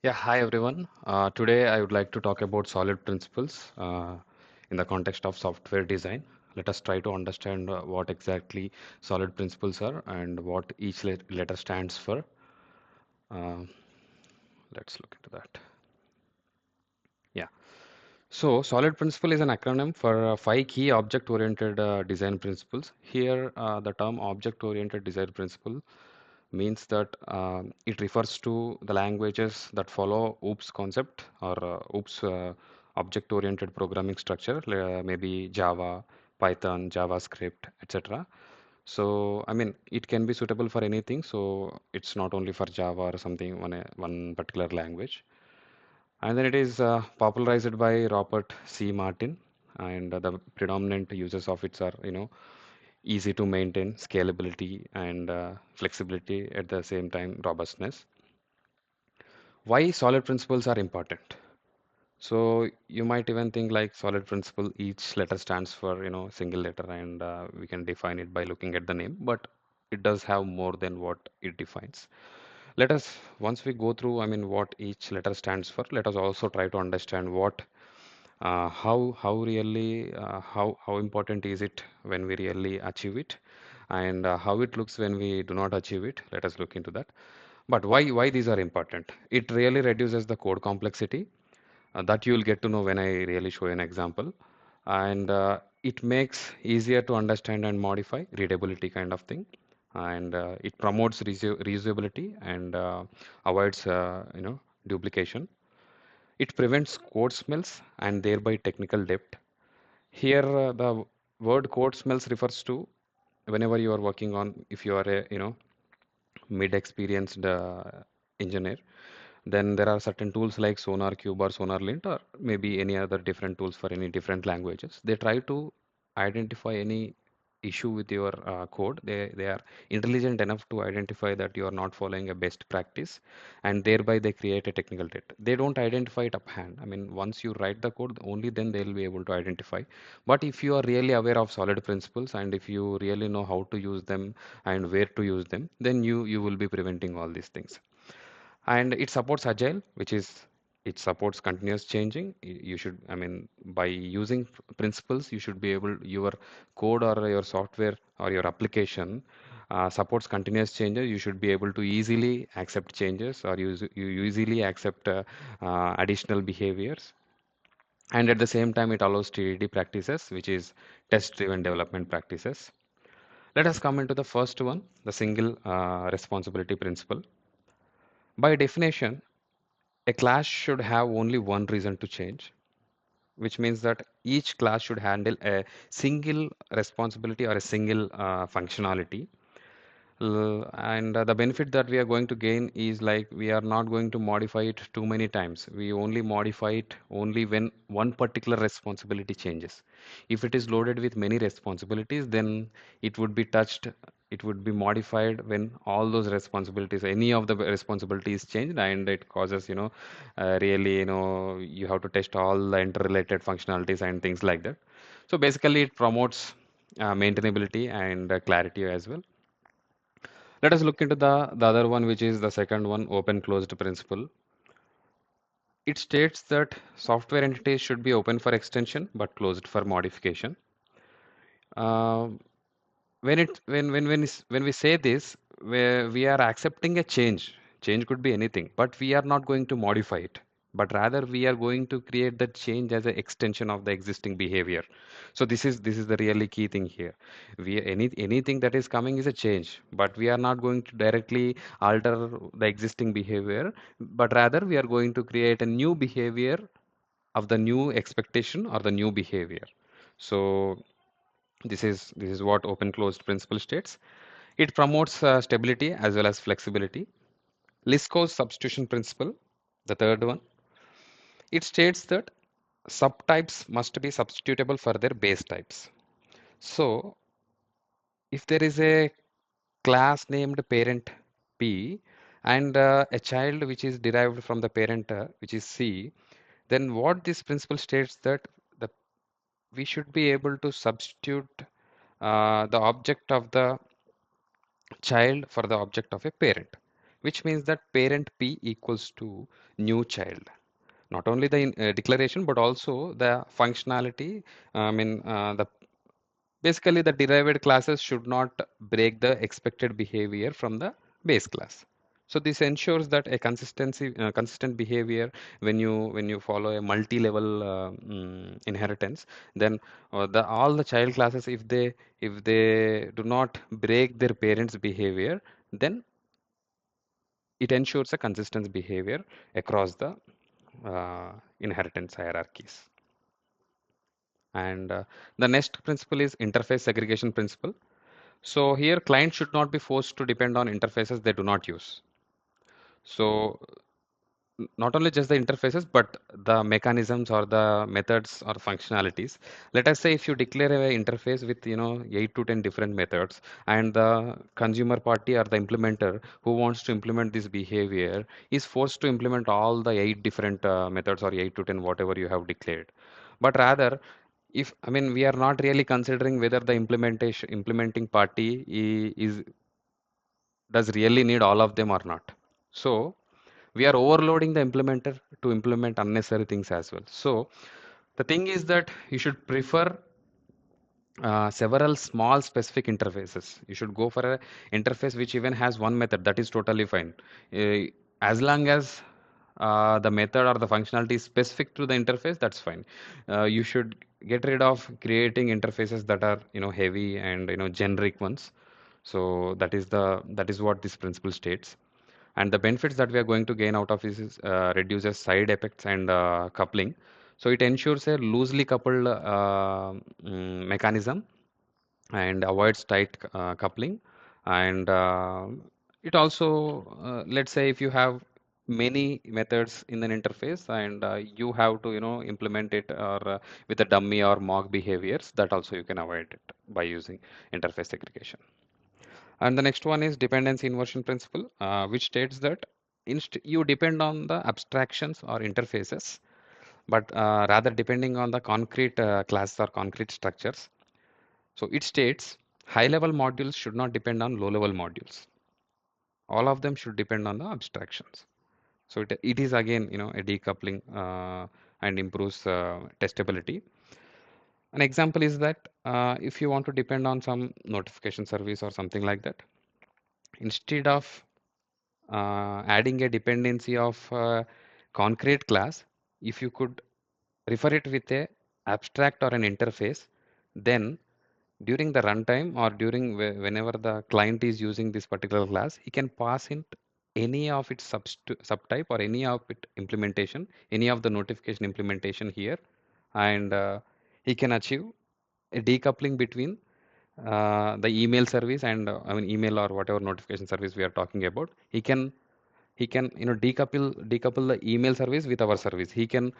Yeah, hi everyone. Today I would like to talk about solid principles in the context of software design. Let us try to understand what exactly solid principles are and what each letter stands for. Uh, let's look into that. Yeah. So, solid principle is an acronym for five key object-oriented design principles. Here, the term object-oriented design principle means that it refers to the languages that follow OOPS concept or OOPS object-oriented programming structure, maybe Java, Python, JavaScript, etc. So, I mean, it can be suitable for anything. So, it's not only for Java or something, one particular language. And then it is popularized by Robert C. Martin, and the predominant uses of it are, easy to maintain, scalability, and flexibility at the same time, robustness. Why solid principles are important? So you might even think like solid principle, each letter stands for, single letter, and we can define it by looking at the name, but it does have more than what it defines. Let us, once we go through, I mean, what each letter stands for, let us also try to understand how really how important is it when we really achieve it, and how it looks when we do not achieve it. Let us look into that. But why these are important? It really reduces the code complexity that you will get to know when I really show an example, and it makes easier to understand and modify, readability kind of thing, and it promotes reusability and avoids duplication. It prevents code smells and thereby technical debt. Here, the word code smells refers to whenever you are working on, if you are a, mid-experienced engineer, then there are certain tools like SonarQube or SonarLint or maybe any other different tools for any different languages. They try to identify any issue with your code. They are intelligent enough to identify that you are not following a best practice, and thereby they create a technical debt. They don't identify it uphand. I mean, once you write the code, only then they'll be able to identify. But if you are really aware of solid principles and if you really know how to use them and where to use them, then you will be preventing all these things. And it supports agile, which is it supports continuous changing. You should, I mean, by using principles, you should be able, your code or your software or your application supports continuous changes. You should be able to easily accept changes, or you easily accept additional behaviors. And at the same time, it allows TDD practices, which is test driven development practices. Let us come into the first one, the single responsibility principle. By definition, a class should have only one reason to change, which means that each class should handle a single responsibility or a single functionality. And the benefit that we are going to gain is like we are not going to modify it too many times. We only modify it only when one particular responsibility changes. If it is loaded with many responsibilities, then it would be touched, it would be modified when all those responsibilities, any of the responsibilities changed, and it causes, really, you have to test all the interrelated functionalities and things like that. So basically, it promotes maintainability and clarity as well. Let us look into the other one, which is the second one, open closed principle. It states that software entities should be open for extension but closed for modification. Uh, when we say this, we are accepting a change. Change could be anything, but we are not going to modify it. But rather, we are going to create that change as an extension of the existing behavior. So this is the really key thing here. Anything that is coming is a change, but we are not going to directly alter the existing behavior, but rather we are going to create a new behavior of the new expectation or the new behavior. So this is what open closed principle states. It promotes stability as well as flexibility. Liskov's substitution principle, the third one, it states that subtypes must be substitutable for their base types. So if there is a class named parent P and a child which is derived from the parent which is C, then what this principle states that the we should be able to substitute the object of the child for the object of a parent. which means that parent P equals to new child. Not only the declaration, but also the functionality. The basically the derived classes should not break the expected behavior from the base class. So this ensures that a consistent behavior when you follow a multi-level inheritance, then all the child classes, if they do not break their parents' behavior, then it ensures a consistent behavior across the inheritance hierarchies. And the next principle is interface segregation principle. So here clients should not be forced to depend on interfaces they do not use. So not only just the interfaces, but the mechanisms or the methods or functionalities. Let us say if you declare an interface with 8 to 10 different methods, and the consumer party or the implementer who wants to implement this behavior is forced to implement all the 8 different methods or 8 to 10 whatever you have declared. But rather, if we are not really considering whether the implementing party is does really need all of them or not. So we are overloading the implementer to implement unnecessary things as well. So the thing is that you should prefer several small specific interfaces. You should go for a interface which even has one method. That is totally fine. Uh, as long as the method or the functionality is specific to the interface, that's fine. You should get rid of creating interfaces that are heavy and generic ones. So that is what this principle states. And the benefits that we are going to gain out of this is reduces side effects and coupling. So it ensures a loosely coupled mechanism and avoids tight coupling. And it also, let's say if you have many methods in an interface and you have to implement it or with a dummy or mock behaviors, that also you can avoid it by using interface segregation. And the next one is dependency inversion principle, which states that you depend on the abstractions or interfaces, but rather depending on the concrete classes or concrete structures. So it states high-level modules should not depend on low-level modules. All of them should depend on the abstractions. So it is again, a decoupling and improves testability. An example is that if you want to depend on some notification service or something like that, instead of adding a dependency of concrete class, if you could refer it with a abstract or an interface, then during the runtime or during whenever the client is using this particular class, he can pass in any of its subtype or any of its implementation, any of the notification implementation here, and he can achieve a decoupling between the email service and email or whatever notification service we are talking about. He can decouple the email service with our service. We can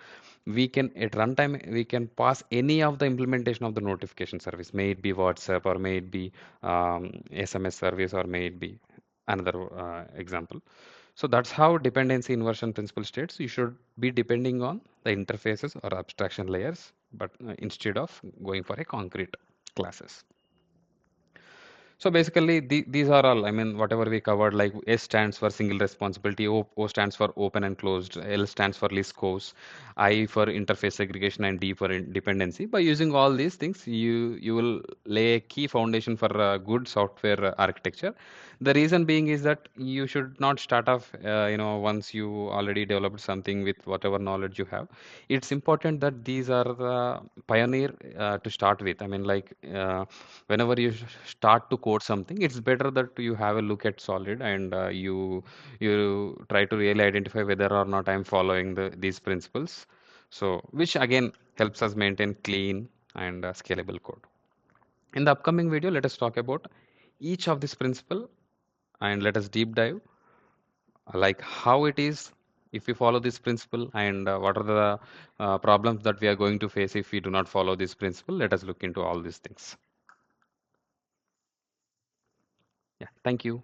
at runtime we can pass any of the implementation of the notification service, may it be WhatsApp or may it be SMS service or may it be another example. So that's how dependency inversion principle states you should be depending on the interfaces or abstraction layers, but instead of going for a concrete classes. So basically, these are all, whatever we covered, like S stands for single responsibility, O stands for open and closed, L stands for Liskov, I for interface segregation, and D for dependency. By using all these things, you will lay a key foundation for good software architecture. The reason being is that you should not start off, once you already developed something with whatever knowledge you have. It's important that these are the pioneer to start with. Whenever you start to code something, it's better that you have a look at solid and you try to really identify whether or not I'm following these principles, so which again helps us maintain clean and scalable code. In the upcoming video, let us talk about each of this principle and let us deep dive like how it is if we follow this principle and what are the problems that we are going to face if we do not follow this principle. Let us look into all these things. Yeah, thank you.